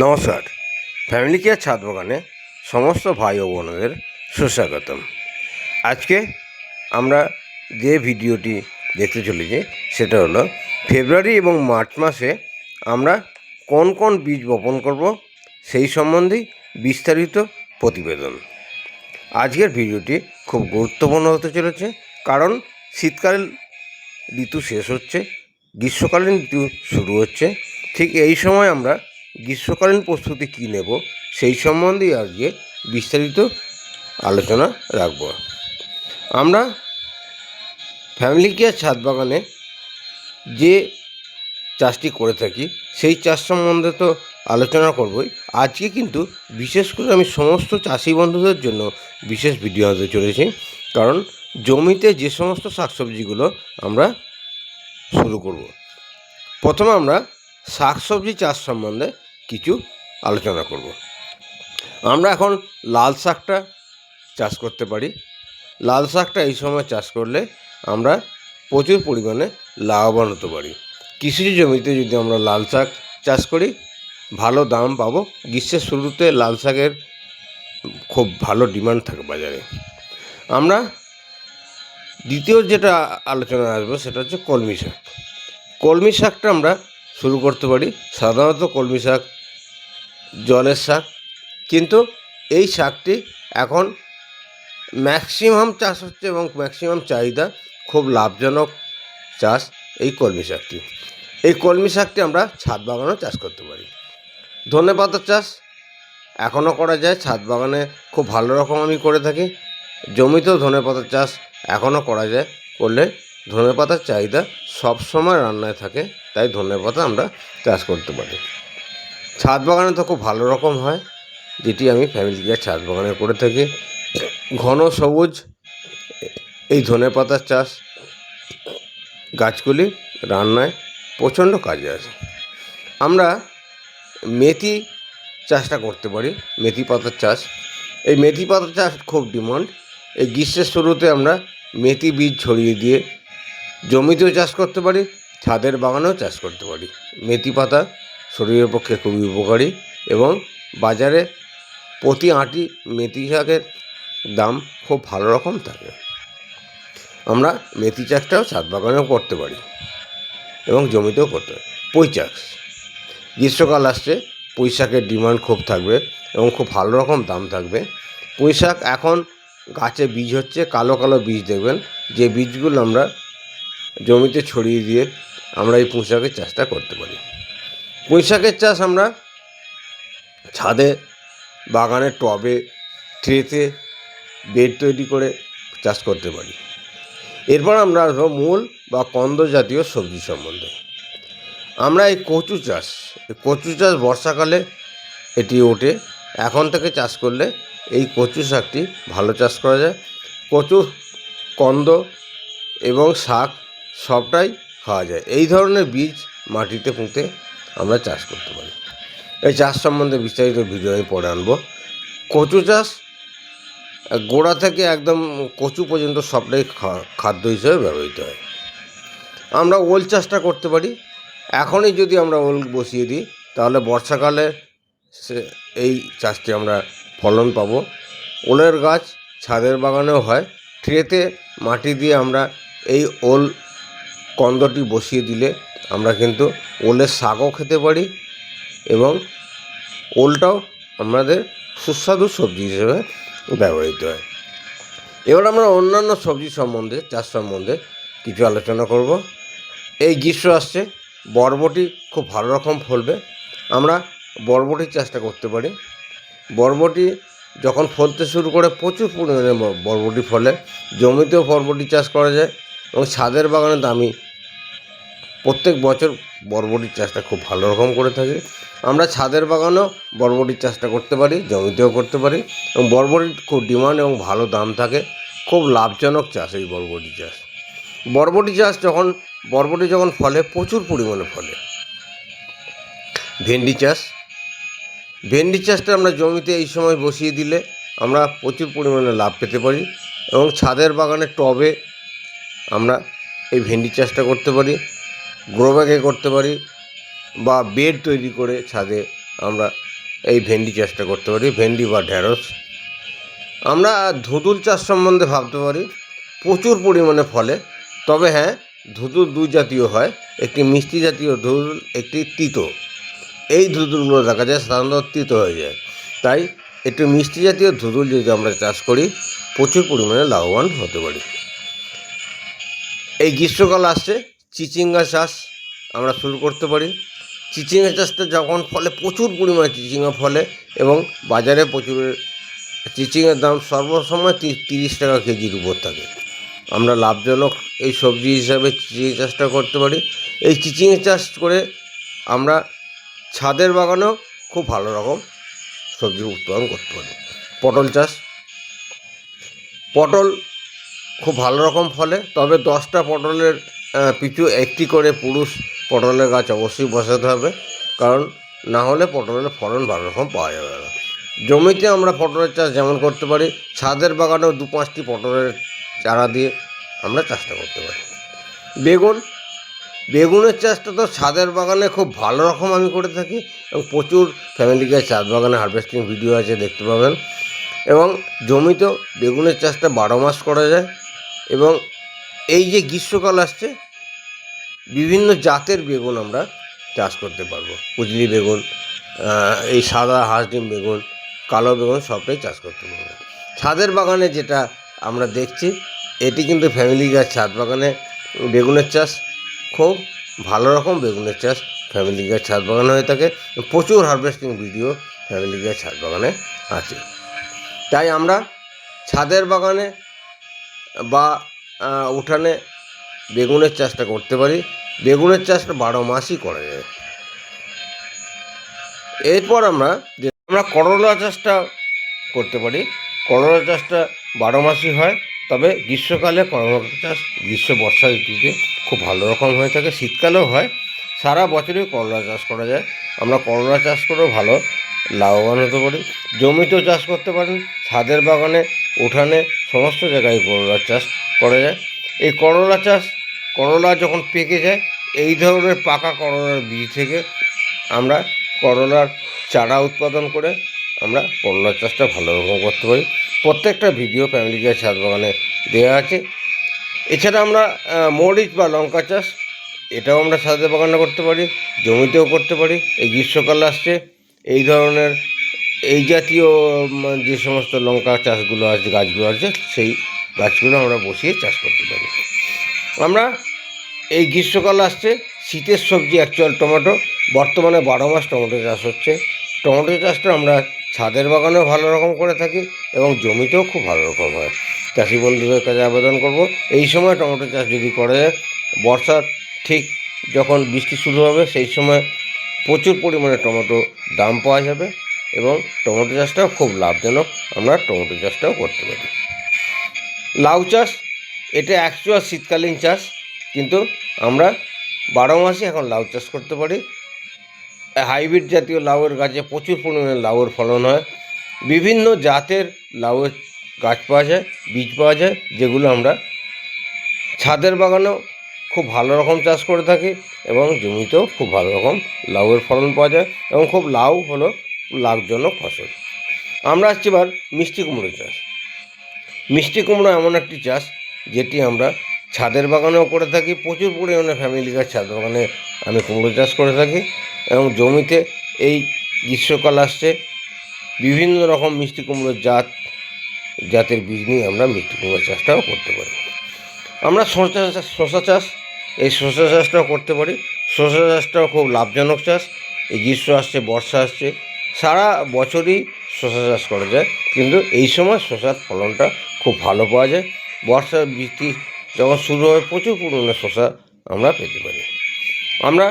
নমস্কার। Family care ছাদ বাগানে সমস্ত ভাই ও বোনদের সুস্বাগতম। আজকে আমরা যে ভিডিওটি দেখতে চলেছি সেটা হলো ফেব্রুয়ারি এবং মার্চ মাসে আমরা কোন কোন বীজ বপন করব সেই সম্বন্ধে বিস্তারিত প্রতিবেদন। আজকের ভিডিওটি খুব গুরুত্বপূর্ণ হতে চলেছে, কারণ শীতকাল ঋতু শেষ হচ্ছে, গ্রীষ্মকালীন ঋতু শুরু হচ্ছে। ঠিক এই সময় আমরা গ্রীষ্মকালীন প্রস্তুতি কী নেব সেই সম্বন্ধেই আজকে বিস্তারিত আলোচনা রাখব। আমরা ফ্যামিলি কেয়ার ছাদ বাগানে যে চাষটি করে থাকি সেই চাষ সম্বন্ধে তো আলোচনা করবই। আজকে কিন্তু বিশেষ করে আমি সমস্ত চাষি বন্ধুদের জন্য বিশেষ ভিডিও হতে চলেছি, কারণ জমিতে যে সমস্ত শাকসবজিগুলো আমরা শুরু করব। প্রথমে আমরা শাকসবজি চাষ সম্বন্ধে কিছু আলোচনা করব। আমরা এখন লাল শাকটা চাষ করতে পারি। লাল শাকটা এই সময় চাষ করলে আমরা প্রচুর পরিমাণে লাভবান হতে পারি। কৃষিজ জমিতে যদি আমরা লাল শাক চাষ করি ভালো দাম পাবো। গ্রীষ্মের শুরুতে লাল শাকের খুব ভালো ডিমান্ড থাকে বাজারে। আমরা দ্বিতীয় যেটা আলোচনা আসবো সেটা হচ্ছে কলমি শাক। কলমি শাকটা আমরা শুরু করতে পারি। সাধারণত কলমি শাক জলের শাক, কিন্তু এই শাকটি এখন ম্যাক্সিমাম চাষ হচ্ছে এবং ম্যাক্সিমাম চাহিদা, খুব লাভজনক চাষ এই কলমি শাকটি। এই কলমি শাকটি আমরা ছাদ বাগানেও চাষ করতে পারি। ধনেপাতার চাষ এখনও করা যায়, ছাদ বাগানে খুব ভালো রকম আমি করে থাকি। জমিতেও ধনেপাতার চাষ এখনও করা যায়। করলে ধনেপাতার চাহিদা সবসময় রান্নায় থাকে, তাই ধনেপাতা আমরা চাষ করতে পারি। ছাদ বাগানে তো খুব ভালো রকম হয়, যেটি আমি ফ্যামিলি কেয়ার ছাদ বাগানে করে থাকি। ঘন সবুজ এই ধনেপাতার চাষ গাছগুলি রান্নায় প্রচণ্ড কাজে আসে। আমরা মেথি চাষটা করতে পারি। মেথি পাতার চাষ, এই মেথি পাতার চাষ খুব ডিমান্ড। এই গ্রীষ্মের শুরুতে আমরা মেথি বীজ ছড়িয়ে দিয়ে জমিতেও চাষ করতে পারি, ছাদের বাগানেও চাষ করতে পারি। মেথি পাতা শরীরের পক্ষে খুবই উপকারী এবং বাজারে প্রতি আঁটি মেথি শাকের দাম খুব ভালো রকম থাকে। আমরা মেথি চাষটাও ছাদ বাগানেও করতে পারি এবং জমিতেও করতে পারি। পুঁই চাষ, গ্রীষ্মকাল আসছে, পুঁই শাকের ডিমান্ড খুব থাকবে এবং খুব ভালো রকম দাম থাকবে। পুঁই শাক এখন গাছে বীজ হচ্ছে, কালো কালো বীজ দেখবেন, যে বীজগুলো আমরা জমিতে ছড়িয়ে দিয়ে আমরা এই পুঁই শাকের চাষটা করতে পারি। পুঁই শাকের চাষ আমরা ছাদে, বাগানের টবে, ট্রেতে বেড তৈরি করে চাষ করতে পারি। এরপর আমরা আসবো মূল বা কন্দ জাতীয় সবজি সম্বন্ধে। আমরা এই কচু চাষ বর্ষাকালে এটি ওঠে। এখন থেকে চাষ করলে এই কচু শাকটি ভালো চাষ করা যায়। কচু কন্দ এবং শাক সবটাই খাওয়া যায়। এই ধরনের বীজ মাটিতে পুঁতে আমরা চাষ করতে পারি। এই চাষ সম্বন্ধে বিস্তারিত ভিডিও আমি পরে আনবো। কচু চাষ গোড়া থেকে একদম কচু পর্যন্ত সবটাই খাদ্য হিসেবে ব্যবহৃত হয়। আমরা ওল চাষটা করতে পারি। এখনই যদি আমরা ওল বসিয়ে দিই তাহলে বর্ষাকালে এই চাষটি আমরা ফলন পাবো। ওলের গাছ ছাদের বাগানেও হয়। ট্রেতে মাটি দিয়ে আমরা এই ওল কন্দটি বসিয়ে দিলে আমরা কিন্তু ওলের শাকও খেতে পারি এবং ওলটাও আমাদের সুস্বাদু সবজি হিসেবে ব্যবহৃত হয়। এবার আমরা অন্যান্য সবজি সম্বন্ধে, চাষ সম্বন্ধে কিছু আলোচনা করব। এই গ্রীষ্ম আসছে, বরবটি খুব ভালো রকম ফলবে। আমরা বরবটির চাষটা করতে পারি। বরবটি যখন ফলতে শুরু করে প্রচুর পরিমাণে বরবটি ফলে। জমিতেও বরবটি চাষ করা যায় এবং ছাদের বাগানে তো আমি প্রত্যেক বছর বরবটির চাষটা খুব ভালো রকম করে থাকি। আমরা ছাদের বাগানেও বরবটির চাষটা করতে পারি, জমিতেও করতে পারি এবং বরবটির খুব ডিমান্ড এবং ভালো দাম থাকে। খুব লাভজনক চাষ এই বরবটি চাষ। বরবটি যখন ফলে প্রচুর পরিমাণে ফলে। ভেন্ডি চাষটা আমরা জমিতে এই সময় বসিয়ে দিলে আমরা প্রচুর পরিমাণে লাভ পেতে পারি এবং ছাদের বাগানের টবে আমরা এই ভেন্ডি চাষটা করতে পারি, গ্রো ব্যাগে করতে পারি বা বেড তৈরি করে ছাদে আমরা এই ভেন্ডি চাষটা করতে পারি, ভেন্ডি বা ঢ্যাঁড়স। আমরা ধুতুল চাষ সম্বন্ধে ভাবতে পারি, প্রচুর পরিমাণে ফলে। তবে হ্যাঁ, ধুতুল দুই জাতীয় হয়, একটি মিষ্টি জাতীয় ধুতুল, একটি তিতো। এই ধুতুলগুলো দেখা যায় সাধারণত তিতো হয়ে যায়। তাই একটু মিষ্টি জাতীয় ধুতুল যদি আমরা চাষ করি, প্রচুর পরিমাণে লাভবান হতে পারি। এই গ্রীষ্মকাল আসছে, চিচিঙ্গা চাষ আমরা শুরু করতে পারি। চিচিঙ্গা চাষটা যখন ফলে, প্রচুর পরিমাণে চিচিঙ্গা ফলে এবং বাজারে প্রচুর চিচিঙ্গার দাম সর্বসময় 30 টাকা কেজির উপর থাকে। আমরা লাভজনক এই সবজি হিসাবে চিচিঙ্গা চাষটা করতে পারি। এই চিচিঙ্গা চাষ করে আমরা ছাদের বাগানেও খুব ভালো রকম সবজি উৎপাদন করতে পারি। পটল চাষ, পটল খুব ভালো রকম ফলে। তবে 10টা পটলের পিছু একটি করে পুরুষ পটলের গাছ অবশ্যই বসাতে হবে, কারণ না হলে পটলের ফলন ভালো রকম পাওয়া যাবে না। জমিতে আমরা পটলের চাষ যেমন করতে পারি, ছাদের বাগানেও 2-5টি পটলের চারা দিয়ে আমরা চাষটা করতে পারি। বেগুনের চাষটা তো ছাদের বাগানে খুব ভালো রকম আমি করে থাকি, এবং প্রচুর ফ্যামিলি গাছ ছাদ বাগানে হারভেস্টিং ভিডিও আছে, দেখতে পাবেন। এবং জমিতেও বেগুনের চাষটা 12 মাস করা যায়। এবং এই যে গ্রীষ্মকাল আসছে, বিভিন্ন জাতের বেগুন আমরা চাষ করতে পারবো। কুজলি বেগুন, এই সাদা হাঁস ডিম বেগুন, কালো বেগুন, সবটাই চাষ করতে পারবো। ছাদের বাগানে যেটা আমরা দেখছি, এটি কিন্তু ফ্যামিলি গাছ ছাদ বাগানে বেগুনের চাষ, খুব ভালো রকম বেগুনের চাষ ফ্যামিলি গাছ ছাদ বাগানে হয়ে থাকে। প্রচুর হারভেস্টিং ভিডিও ফ্যামিলি গাছ ছাদ বাগানে আছে। তাই আমরা ছাদের বাগানে বা উঠানে বেগুনের চাষটা করতে পারি। বেগুনের চাষটা 12 মাসই করা যায়। এরপর আমরা করলা চাষটা করতে পারি। করলা চাষটা 12 মাসই হয়, তবে গ্রীষ্মকালে করলা চাষ বর্ষা ঋতুতে খুব ভালো রকম হয়ে থাকে, শীতকালেও হয়, সারা বছরই করলা চাষ করা যায়। আমরা করলা চাষ করেও ভালো লাভবান হতে পারি। জমিতেও চাষ করতে পারেন, ছাদের বাগানে, উঠানে, সমস্ত জায়গায় করলা চাষ করা যায়। এই করলা যখন পেকে যায়, এই ধরনের পাকা করলার বীজ থেকে আমরা করলার চারা উৎপাদন করে আমরা করলা চাষটা ভালো রকম করতে পারি। প্রত্যেকটা ভিডিও ফ্যামিলি গাছ ছাদ বাগানে দেওয়া আছে। এছাড়া আমরা মরিচ বা লঙ্কা চাষ, এটাও আমরা ছাদের বাগানে করতে পারি, জমিতেও করতে পারি। এই গ্রীষ্মকাল আসছে, এই ধরনের এই জাতীয় যে সমস্ত লঙ্কা চাষগুলো আছে, গাছগুলো আছে, সেই গাছগুলো আমরা বসিয়ে চাষ করতে পারি। আমরা এই গ্রীষ্মকাল আসছে, শীতের সবজি অ্যাকচুয়াল টমেটো, বর্তমানে 12 মাস টমেটো চাষ হচ্ছে। টমেটো চাষটা আমরা ছাদের বাগানেও ভালো রকম করে থাকি এবং জমিতেও খুব ভালো রকম হয়। চাষি বন্ধুদের কাছে আবেদন করব, এই সময় টমেটো চাষ যদি করে যায়, বর্ষার ঠিক যখন বৃষ্টি শুরু হবে, সেই সময় প্রচুর পরিমাণে টমেটো দাম পাওয়া যাবে এবং টমেটো চাষটাও খুব লাভজনক। আমরা টমেটো চাষটাও করতে পারি। লাউ চাষ, এটা অ্যাকচুয়াল শীতকালীন চাষ, কিন্তু আমরা 12 মাসে এখন লাউ চাষ করতে পারি। হাইব্রিড জাতীয় লাউয়ের গাছে প্রচুর পরিমাণে লাউয়ের ফলন হয়। বিভিন্ন জাতের লাউয়ের গাছ পাওয়া যায়, বীজ পাওয়া যায়, যেগুলো আমরা ছাদের বাগানেও খুব ভালো রকম চাষ করে থাকি এবং জমিতেও খুব ভালো রকম লাউয়ের ফলন পাওয়া যায় এবং খুব লাউ হলো লাভজনক ফসল। আমরা আসছি এবার মিষ্টি কুমড়ো চাষ। মিষ্টি কুমড়ো এমন একটি চাষ যেটি আমরা ছাদের বাগানেও করে থাকি। প্রচুর পরিমাণে ফ্যামিলি গাছ ছাদ বাগানে আমি কুমড়ো চাষ করে থাকি এবং জমিতে এই গ্রীষ্মকাল আসছে, বিভিন্ন রকম মিষ্টি কুমড়োর জাতের বীজ নিয়ে আমরা মিষ্টি কুমড়ো চাষটাও করতে পারি। আমরা শসা চাষ, এই শসা চাষটাও করতে পারি। শসা চাষটাও খুব লাভজনক চাষ। এই গ্রীষ্ম আসছে, বর্ষা আসছে, সারা বছরই শসা চাষ করা যায়, কিন্তু এই সময় শসার ফলনটা খুব ভালো পাওয়া যায়। বর্ষার বৃষ্টি যখন শুরু হয়, প্রচুর পরিমাণে শসা আমরা পেতে পারি। আমরা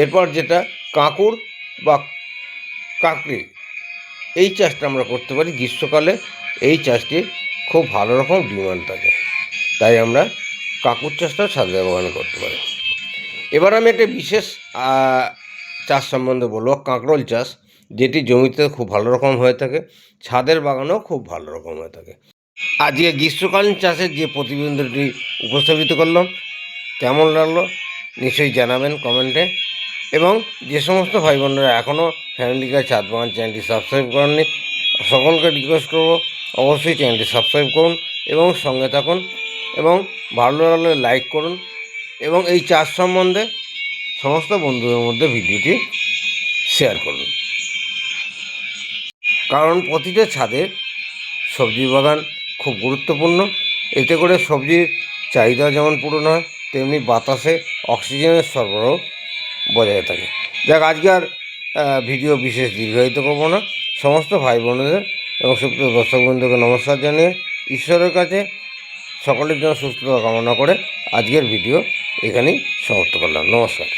এরপর যেটা কাঁকুর বা কাকড়ি, এই চাষটা আমরা করতে পারি। গ্রীষ্মকালে এই চাষটির খুব ভালো রকম ডিমান্ড থাকে, তাই আমরা কাঁকুর চাষটাও ছাদের বাগানে করতে পারি। এবার আমি একটা বিশেষ চাষ সম্বন্ধে বলবো, কাঁকরোল চাষ, যেটি জমিতে খুব ভালো রকম হয়ে থাকে, ছাদের বাগানেও খুব ভালো রকম হয়ে থাকে। আজকে গ্রীষ্মকালীন চাষের যে প্রতিবেদনটি উপস্থাপিত করলাম, কেমন লাগলো নিশ্চয়ই জানাবেন কমেন্টে। এবং যে সমস্ত ভাই বোনেরা এখনও ফ্যামিলি গাই ছাদ বাগান চ্যানেলটি সাবস্ক্রাইব করেননি, সকলকে রিকোয়েস্ট করবো অবশ্যই চ্যানেলটি সাবস্ক্রাইব করুন এবং সঙ্গে থাকুন এবং ভালো লাগলে লাইক করুন এবং এই চাষ সম্বন্ধে সমস্ত বন্ধুদের মধ্যে ভিডিওটি শেয়ার করুন। কারণ প্রতিটা ছাদে সবজি বাগান খুব গুরুত্বপূর্ণ। এতে করে সবজির চাহিদা যেমন পূরণ হয়, তেমনি বাতাসে অক্সিজেনের সরবরাহ বজায় থাকে। যাক, আজকে আর ভিডিও বিশেষ দীর্ঘায়িত করবো না। সমস্ত ভাই বোনেদের এবং সুপ্রিয় দর্শক বন্ধুকে নমস্কার জানিয়ে ঈশ্বরের কাছে সকলের জন্য সুস্থতা কামনা করে আজকের ভিডিও এখানেই সমাপ্ত করলাম। নমস্কার।